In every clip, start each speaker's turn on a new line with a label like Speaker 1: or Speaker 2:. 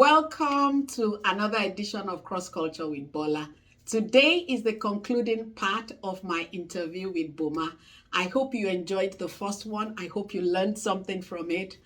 Speaker 1: Welcome to another edition of Cross Culture with Bola. Today is the concluding part of my interview with Boma. I hope you enjoyed the first one. I hope you learned something from it.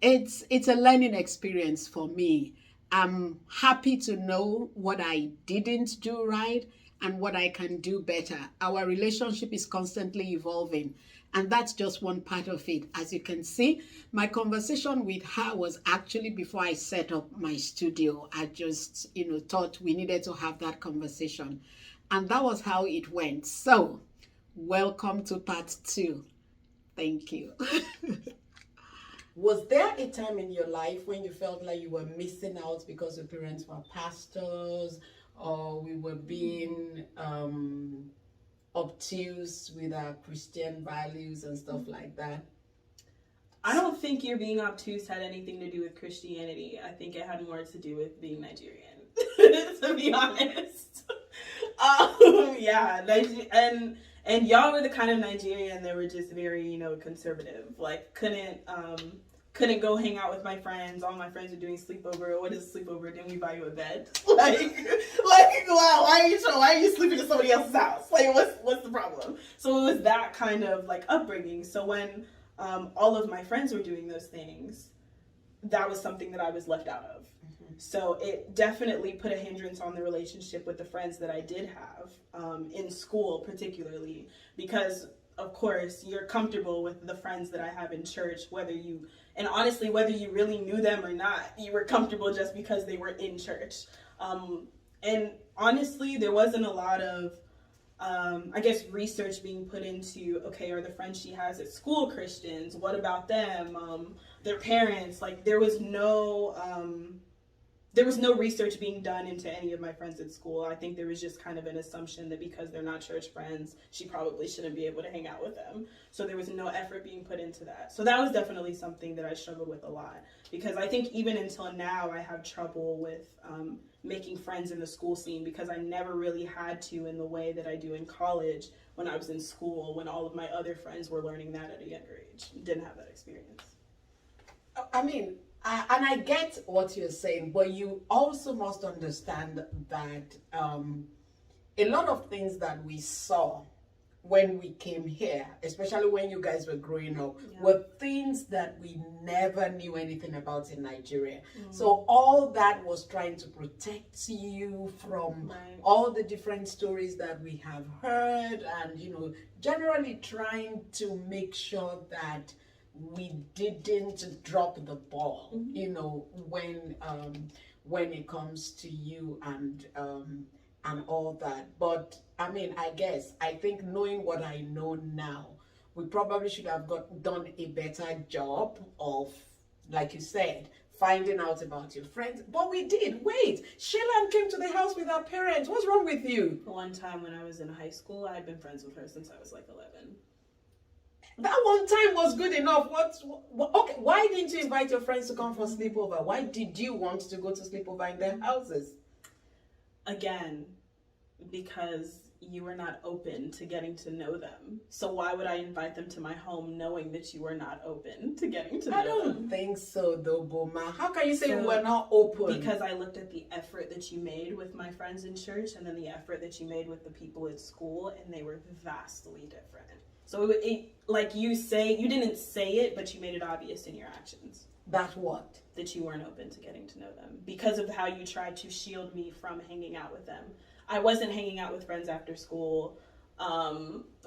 Speaker 1: It's a learning experience for me. I'm happy to know what I didn't do right and what I can do better. Our relationship is constantly evolving, and that's just one part of it. As you can see, my conversation with her was actually before I set up my studio. I just, thought we needed to have that conversation. And that was how it went. So, welcome to part two. Thank you. Was there a time in your life when you felt like you were missing out because your parents were pastors, or we were being obtuse with our Christian values and stuff like that?
Speaker 2: I don't think your being obtuse had anything to do with Christianity. I think it had more to do with being Nigerian, to be honest. And y'all were the kind of Nigerian that were just very, conservative. Like, couldn't go hang out with my friends. All my friends are doing sleepover. What is a sleepover? Didn't we buy you a bed? Wow, why are you sleeping in somebody else's house? Like, what's the problem? So it was that kind of like upbringing. So when all of my friends were doing those things, that was something that I was left out of. Mm-hmm. So it definitely put a hindrance on the relationship with the friends that I did have in school, particularly because, of course, you're comfortable with the friends that I have in church, whether you really knew them or not, you were comfortable just because they were in church. And honestly, there wasn't a lot of, research being put into, okay, are the friends she has at school Christians? What about them? Their parents? Like, there was no research being done into any of my friends at school. I think there was just kind of an assumption that because they're not church friends, she probably shouldn't be able to hang out with them. So there was no effort being put into that. So that was definitely something that I struggled with a lot, because I think even until now I have trouble with making friends in the school scene, because I never really had to in the way that I do in college when I was in school, when all of my other friends were learning that at a younger age. Didn't have that experience.
Speaker 1: I get what you're saying, but you also must understand that a lot of things that we saw when we came here, especially when you guys were growing up, were things that we never knew anything about in Nigeria. So all that was trying to protect you from all the different stories that we have heard, and, generally trying to make sure that we didn't drop the ball, when it comes to you and all that. But I think knowing what I know now, we probably should have done a better job of, like you said, finding out about your friends. But we did. Wait, Shaylan came to the house with her parents. What's wrong with you?
Speaker 2: One time when I was in high school, I had been friends with her since I was like 11.
Speaker 1: That one time was good enough. Okay, why didn't you invite your friends to come for sleepover? Why did you want to go to sleepover in their houses?
Speaker 2: Again, because you were not open to getting to know them. So why would I invite them to my home knowing that you were not open to getting to know them?
Speaker 1: I don't think so, though, Boma. How can you say you were not open?
Speaker 2: Because I looked at the effort that you made with my friends in church and then the effort that you made with the people at school, and they were vastly different. So like you didn't say it, but you made it obvious in your actions.
Speaker 1: That what?
Speaker 2: That you weren't open to getting to know them because of how you tried to shield me from hanging out with them. I wasn't hanging out with friends after school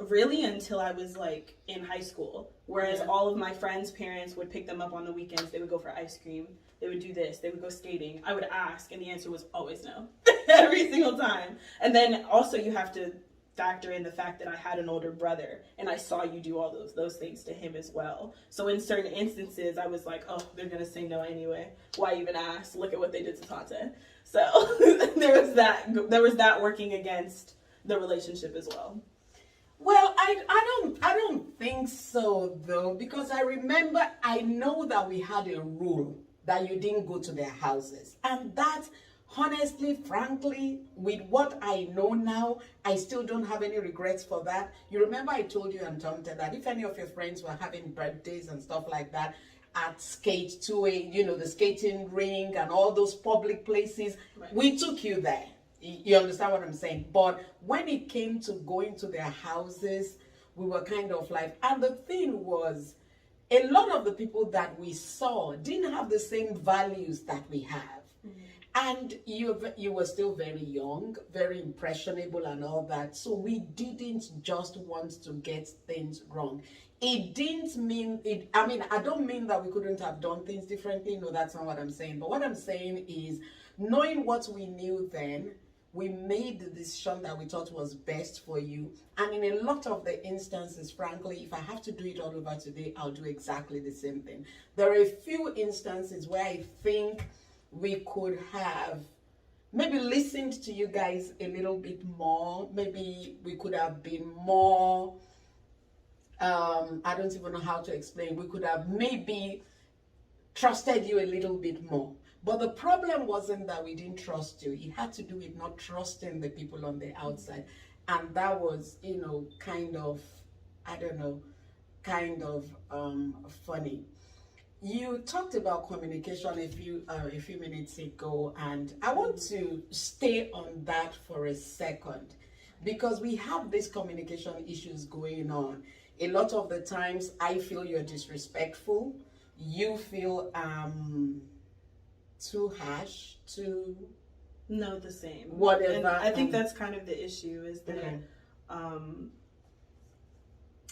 Speaker 2: really until I was like in high school. Whereas all of my friends' parents would pick them up on the weekends. They would go for ice cream. They would do this. They would go skating. I would ask, and the answer was always no. Every single time. And then also you have to factor in the fact that I had an older brother and I saw you do all those things to him as well. So in certain instances, I was like, oh, they're going to say no anyway. Why even ask? Look at what they did to Tate. So there was that working against the relationship as well.
Speaker 1: Well, I don't think so, though, because I know that we had a rule that you didn't go to their houses. And that, honestly, frankly, with what I know now, I still don't have any regrets for that. You remember I told you and Tom that if any of your friends were having birthdays and stuff like that, at skate to the skating rink and all those public places.
Speaker 2: Right.
Speaker 1: We took you there. You understand what I'm saying? But when it came to going to their houses, we were kind of like, and the thing was, a lot of the people that we saw didn't have the same values that we have. And you were still very young, very impressionable and all that. So we didn't just want to get things wrong. It didn't mean it. I mean, I don't mean that we couldn't have done things differently. No, that's not what I'm saying. But what I'm saying is, knowing what we knew then, we made the decision that we thought was best for you. And in a lot of the instances, frankly, if I have to do it all over today, I'll do exactly the same thing. There are a few instances where I think we could have maybe listened to you guys a little bit more. Maybe we could have been more, I don't even know how to explain. We could have maybe trusted you a little bit more. But the problem wasn't that we didn't trust you. It had to do with not trusting the people on the outside. And that was, kind of, I don't know, funny. You talked about communication a few minutes ago, and I want to stay on that for a second, because we have these communication issues going on. A lot of the times I feel you're disrespectful. You feel too harsh, too...
Speaker 2: No, the same.
Speaker 1: Whatever.
Speaker 2: And I think that's kind of the issue, is that...
Speaker 1: Okay.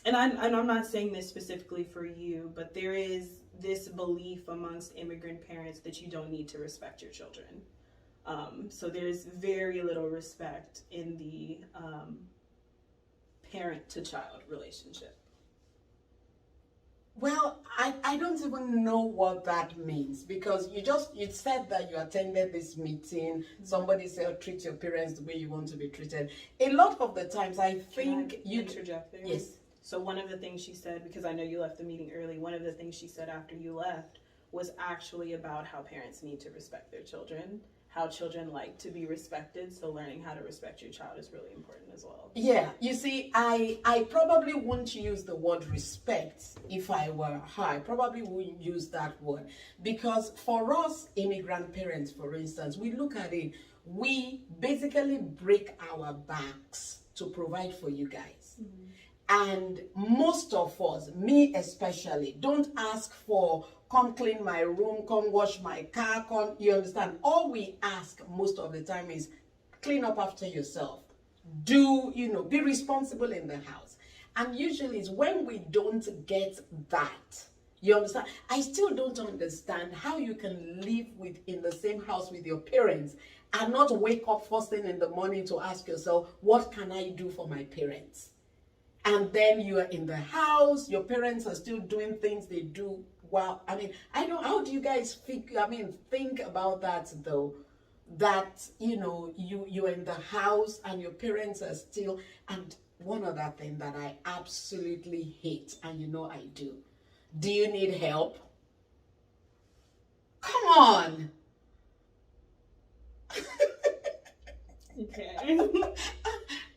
Speaker 2: And I'm not saying this specifically for you, but there is this belief amongst immigrant parents that you don't need to respect your children. So there's very little respect in the parent-to-child relationship.
Speaker 1: Well, I don't even know what that means, because you said that you attended this meeting. Somebody said, treat your parents the way you want to be treated. A lot of the times I think you
Speaker 2: interject there.
Speaker 1: Yes.
Speaker 2: So one of the things she said, because I know you left the meeting early, one of the things she said after you left was actually about how parents need to respect their children, how children like to be respected. So learning how to respect your child is really important as well.
Speaker 1: Yeah, you see, I probably wouldn't use the word respect if I were her. I probably wouldn't use that word, because for us immigrant parents, for instance, we look at it, we basically break our backs to provide for you guys. Mm-hmm. And most of us, me especially, don't ask for, come clean my room, come wash my car, you understand? All we ask most of the time is clean up after yourself. Be responsible in the house. And usually it's when we don't get that, you understand? I still don't understand how you can live in the same house with your parents and not wake up first thing in the morning to ask yourself, what can I do for my parents? And then you are in the house, your parents are still doing things they do. Wow, how do you guys think about that though? That, you're in the house and your parents are still, and one other thing that I absolutely hate, and I do. Do you need help? Come on.
Speaker 2: Okay.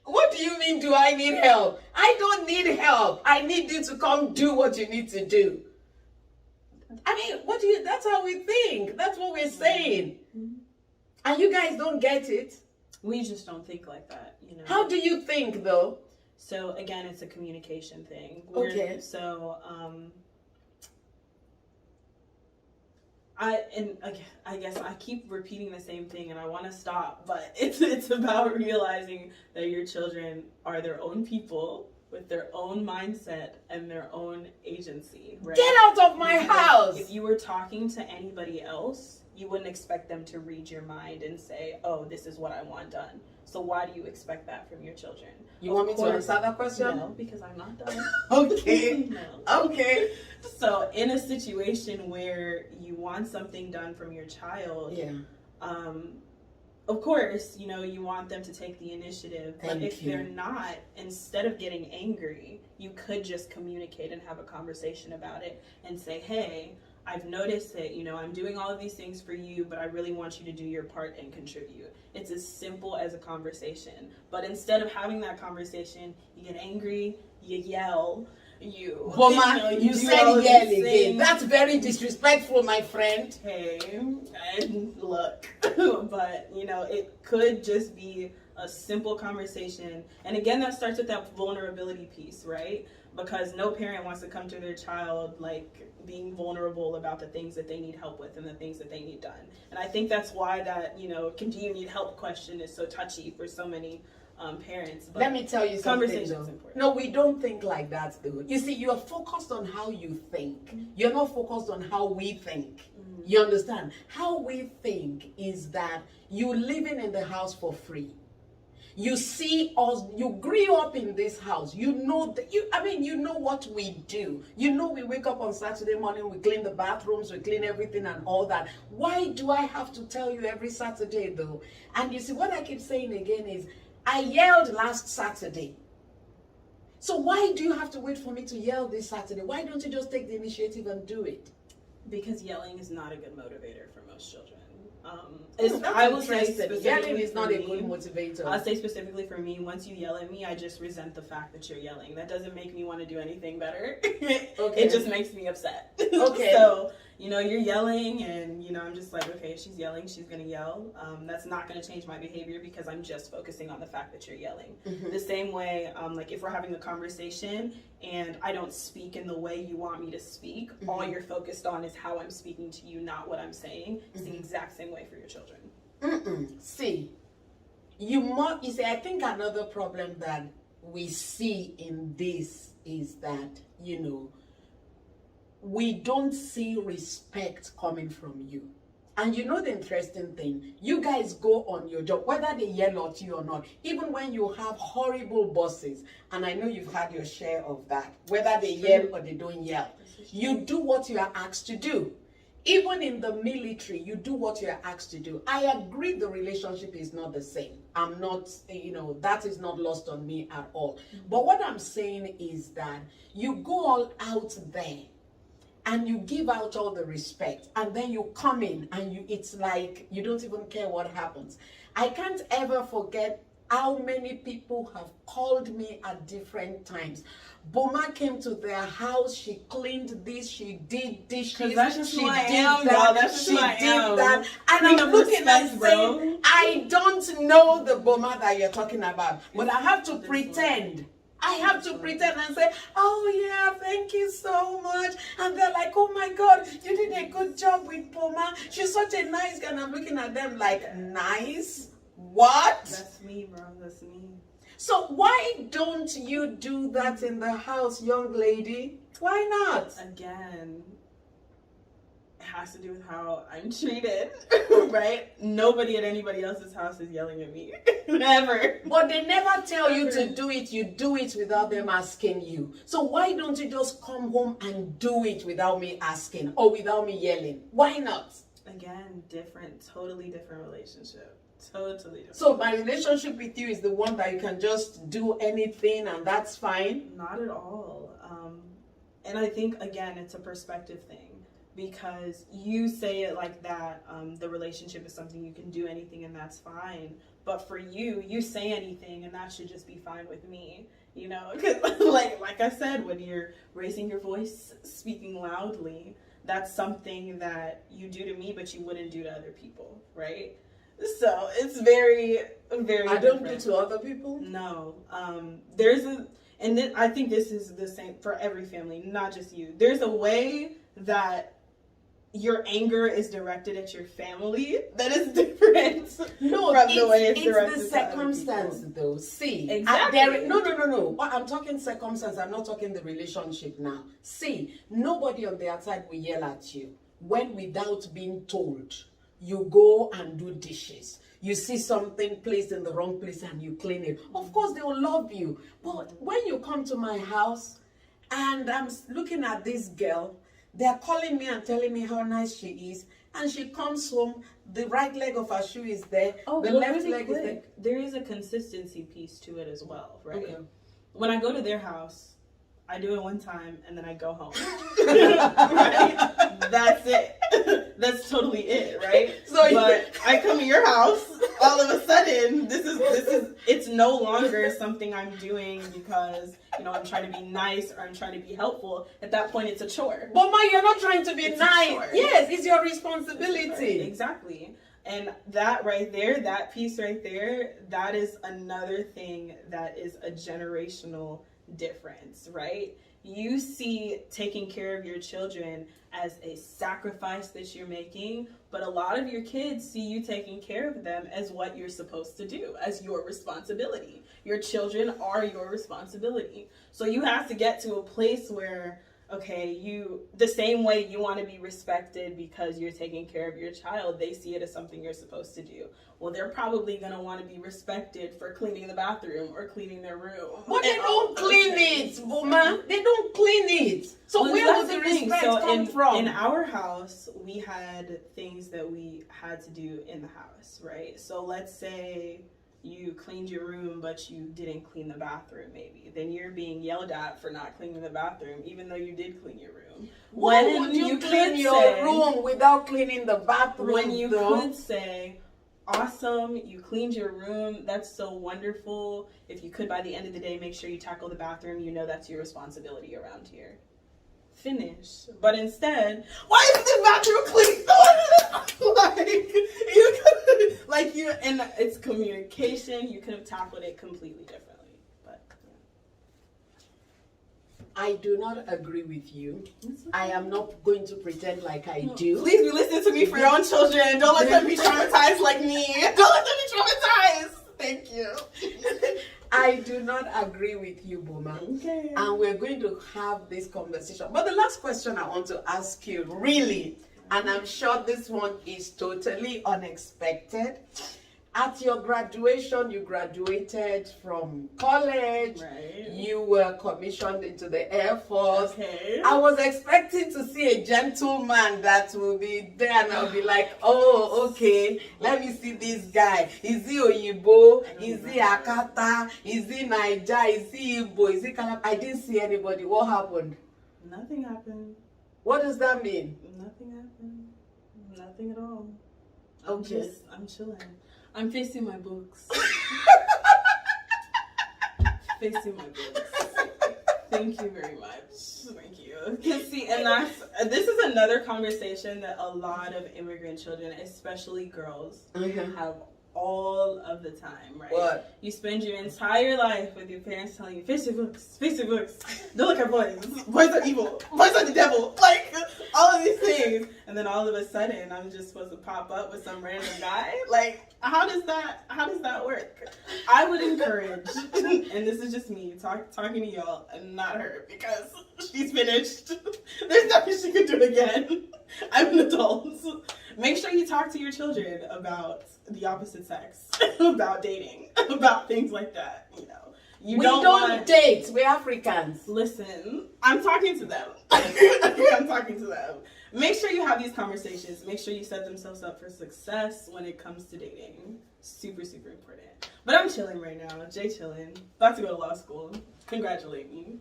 Speaker 1: What do you mean, do I need help? I don't need help. I need you to come do what you need to do. That's how we think. That's what we're saying. Mm-hmm. And you guys don't get it.
Speaker 2: We just don't think like that,
Speaker 1: How do you think though?
Speaker 2: So again, it's a communication thing.
Speaker 1: Okay.
Speaker 2: So, I guess I keep repeating the same thing, and I want to stop, but it's about realizing that your children are their own people with their own mindset and their own agency. Right?
Speaker 1: Get out of my house!
Speaker 2: If you were talking to anybody else, you wouldn't expect them to read your mind and say, oh, this is what I want done. So why do you expect that from your children?
Speaker 1: You want me to answer that question?
Speaker 2: No, because I'm not done.
Speaker 1: Okay.
Speaker 2: No.
Speaker 1: Okay.
Speaker 2: So in a situation where you want something done from your child,
Speaker 1: yeah.
Speaker 2: Of course, you want them to take the initiative. But if they're not, instead of getting angry, you could just communicate and have a conversation about it and say, hey, I've noticed that, I'm doing all of these things for you, but I really want you to do your part and contribute. It's as simple as a conversation. But instead of having that conversation, you get angry, you yell, you.
Speaker 1: Boma, you said yell again. That's very disrespectful, my friend.
Speaker 2: Hey, and look, but it could just be a simple conversation. And again, that starts with that vulnerability piece, right? Because no parent wants to come to their child like being vulnerable about the things that they need help with and the things that they need done. And I think that's why that, do you need help question is so touchy for so many parents. But
Speaker 1: let me tell you something.
Speaker 2: Conversation is important.
Speaker 1: No, we don't think like that though. You see, you are focused on how you think. You're not focused on how we think. You understand? How we think is that you living in the house for free. You see us, you grew up in this house. You know you know what we do. You know we wake up on Saturday morning, we clean the bathrooms, we clean everything and all that. Why do I have to tell you every Saturday though? And you see, what I keep saying again is, I yelled last Saturday. So why do you have to wait for me to yell this Saturday? Why don't you just take the initiative and do it?
Speaker 2: Because yelling is not a good motivator for most children.
Speaker 1: I will say yelling is not a good motivator.
Speaker 2: I'll say specifically for me, once you yell at me, I just resent the fact that you're yelling. That doesn't make me want to do anything better. Okay. It just makes me upset.
Speaker 1: Okay.
Speaker 2: So, you're yelling and, I'm just like, okay, she's yelling, she's going to yell. That's not going to change my behavior because I'm just focusing on the fact that you're yelling. Mm-hmm. The same way, like if we're having a conversation and I don't speak in the way you want me to speak, mm-hmm. all you're focused on is how I'm speaking to you, not what I'm saying. It's the exact same way for your children.
Speaker 1: See, see, I think another problem that we see in this is that, we don't see respect coming from you. And the interesting thing, you guys go on your job, whether they yell at you or not, even when you have horrible bosses, and I know you've had your share of that, whether they yell or they don't yell, you do what you are asked to do. Even in the military, you do what you are asked to do. I agree the relationship is not the same. I'm not, that is not lost on me at all. Mm-hmm. But what I'm saying is that you go all out there and you give out all the respect, and then you come in and it's like you don't even care what happens. I can't ever forget how many people have called me at different times. Boma came to their house, she cleaned this, she did dishes, she did that, she did that. And I'm looking and saying, I don't know the Boma that you're talking about, but I have to pretend. I have to pretend and say, oh yeah, thank you so much. And they're like, oh my God, you did a good job with Boma. She's such a nice girl. And I'm looking at them like, nice? What?
Speaker 2: That's me, bro. That's me.
Speaker 1: So why don't you do that in the house, young lady? Why not?
Speaker 2: Again, it has to do with how I'm treated, right? Nobody at anybody else's house is yelling at me. Never.
Speaker 1: But they never tell you to do it. You do it without them asking you. So why don't you just come home and do it without me asking or without me yelling? Why not?
Speaker 2: Again, totally different relationship. Totally different.
Speaker 1: So my relationship with you is the one that you can just do anything and that's fine?
Speaker 2: Not at all. And I think, again, it's a perspective thing. Because you say it like that, the relationship is something you can do anything and that's fine. But for you say anything and that should just be fine with me, Because like I said, when you're raising your voice, speaking loudly, that's something that you do to me, but you wouldn't do to other people, right? So it's very, very
Speaker 1: I don't do to other people?
Speaker 2: No. I think this is the same for every family, not just you. There's a way that your anger is directed at your family that is different from the way it's directed
Speaker 1: the circumstance though. See,
Speaker 2: exactly.
Speaker 1: No. But I'm talking circumstance. I'm not talking the relationship now. See, nobody on the outside will yell at you when without being told you go and do dishes. You see something placed in the wrong place and you clean it. Of course, they will love you. But when you come to my house and I'm looking at this girl, they're calling me and telling me how nice she is. And she comes home, the right leg of her shoe is there.
Speaker 2: Oh,
Speaker 1: the left leg is there.
Speaker 2: There is a consistency piece to it as well, right?
Speaker 1: Okay.
Speaker 2: When I go to their house, I do it one time and then I go home. Right? That's it. That's totally it, right? But I come to your house, all of a sudden, this is It's no longer something I'm doing because, I'm trying to be nice or I'm trying to be helpful. At that point, it's a chore.
Speaker 1: Boma, you're not trying to be
Speaker 2: It's
Speaker 1: nice.
Speaker 2: a chore.
Speaker 1: Yes, it's your responsibility.
Speaker 2: Exactly. And that right there, that piece right there, that is another thing that is a generational difference, right? You see taking care of your children as a sacrifice that you're making, but a lot of your kids see you taking care of them as what you're supposed to do, as your responsibility. Your children are your responsibility. So you have to get to a place where, okay, the same way you want to be respected because you're taking care of your child, they see it as something you're supposed to do. Well, they're probably going to want to be respected for cleaning the bathroom or cleaning their room.
Speaker 1: But they don't clean it, Boma. They don't clean it. So
Speaker 2: well,
Speaker 1: where would the respect come from?
Speaker 2: In our house, we had things that we had to do in the house, right? So let's say you cleaned your room, but you didn't clean the bathroom, maybe. Then you're being yelled at for not cleaning the bathroom, even though you did clean your room.
Speaker 1: Why would you clean your room without cleaning the bathroom?
Speaker 2: When you could say, awesome, you cleaned your room, that's so wonderful. If you could, by the end of the day, make sure you tackle the bathroom, that's your responsibility around here. Finish. But instead, why is the bathroom clean? And it's communication. You could have tackled it completely differently. But
Speaker 1: I do not agree with you. I am not going to pretend like I do.
Speaker 2: Please be listening to me for your own children. Don't let them be traumatized like me. Don't let them be traumatized. Thank you.
Speaker 1: I do not agree with you, Boma.
Speaker 2: Okay.
Speaker 1: And we're going to have this conversation. But the last question I want to ask you, really, and I'm sure this one is totally unexpected. At your graduation, you graduated from college.
Speaker 2: Right.
Speaker 1: You were commissioned into the Air Force.
Speaker 2: Okay.
Speaker 1: I was expecting to see a gentleman that will be there and I'll be like, oh, okay, let me see this guy. Is he Oyibo? Is he Akata? Is he Naija? Is he Igbo? Is he Kalap? I didn't see anybody. What happened?
Speaker 2: Nothing happened.
Speaker 1: What does that mean?
Speaker 2: Nothing happened. Nothing at all.
Speaker 1: Okay.
Speaker 2: I'm chilling. I'm facing my books. Facing my books. Thank you very much. Thank you. See, and this is another conversation that a lot of immigrant children, especially girls, have all of the time, right?
Speaker 1: What?
Speaker 2: You spend your entire life with your parents telling you, face your books, don't look at boys. Boys are evil. Boys are the devil. Like, all of these things. And then all of a sudden, I'm just supposed to pop up with some random guy? Like, how does that work? I would encourage, and this is just me talking to y'all and not her, because she's finished. There's nothing she can do again. I'm an adult. Make sure you talk to your children about the opposite sex, about dating, about things like that. We don't
Speaker 1: date. We're Africans.
Speaker 2: Listen, I'm talking to them. I'm talking to them. Make sure you have these conversations. Make sure you set themselves up for success when it comes to dating. Super, super important. But I'm chilling right now. Jay chilling. About to go to law school. Congratulate me.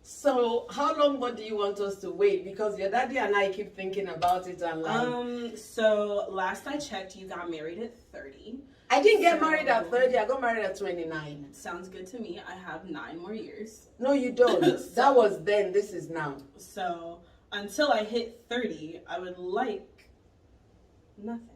Speaker 1: So, how long more do you want us to wait? Because your daddy and I keep thinking about it and like...
Speaker 2: So, last I checked, you got married at 30.
Speaker 1: I didn't get married at 30. I got married at 29.
Speaker 2: Sounds good to me. I have 9 more years.
Speaker 1: No, you don't. That was then. This is now.
Speaker 2: So, until I hit 30, I would like nothing.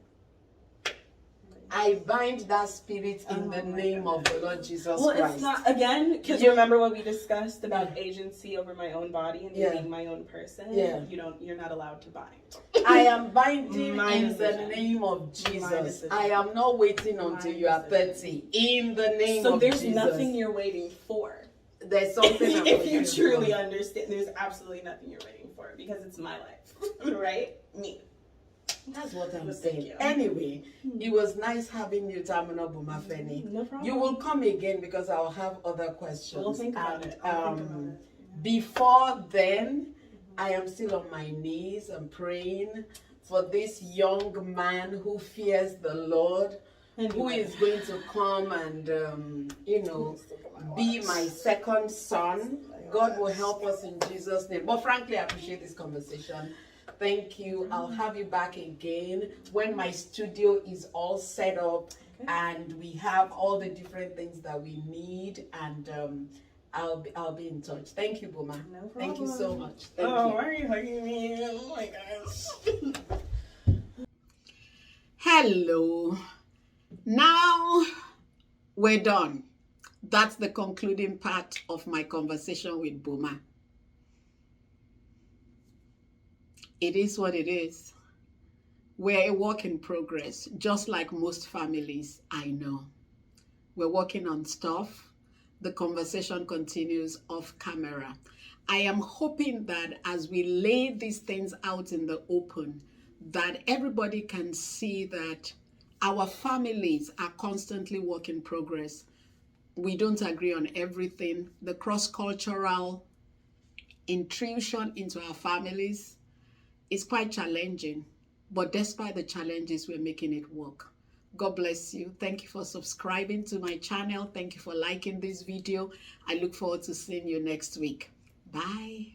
Speaker 1: I bind that spirit in the name of the Lord Jesus Christ.
Speaker 2: Well, it's not, again, because you remember what we discussed about agency over my own body and being my own person?
Speaker 1: Yeah.
Speaker 2: You're not allowed to bind.
Speaker 1: I am binding in the name of Jesus. I am not waiting until you are 30. In the name of Jesus.
Speaker 2: So there's nothing you're waiting for.
Speaker 1: There's something I'm
Speaker 2: if you truly understand, there's absolutely nothing you're waiting for, because it's my life, right? Me.
Speaker 1: That's what I'm saying. Anyway, it was nice having you, Tamunoboma Fenny.
Speaker 2: No problem.
Speaker 1: You will come again because I'll have other questions.
Speaker 2: We'll think about it.
Speaker 1: Before then, I am still on my knees and praying for this young man who fears the Lord, who is going to come and, be my second son. God will help us in Jesus' name. But frankly, I appreciate this conversation. Thank you. I'll have you back again when my studio is all set up and we have all the different things that we need, and I'll be in touch. Thank you, Boma.
Speaker 2: No problem.
Speaker 1: Thank you so much. Thank you.
Speaker 2: Why are you hugging me? Oh my gosh.
Speaker 1: Hello. Now we're done. That's the concluding part of my conversation with Boma. It is what it is. We're a work in progress, just like most families I know. We're working on stuff. The conversation continues off camera. I am hoping that as we lay these things out in the open, that everybody can see that our families are constantly work in progress. We don't agree on everything. The cross-cultural intrusion into our families is quite challenging, but despite the challenges, we're making it work. God bless you. Thank you for subscribing to my channel. Thank you for liking this video. I look forward to seeing you next week. Bye.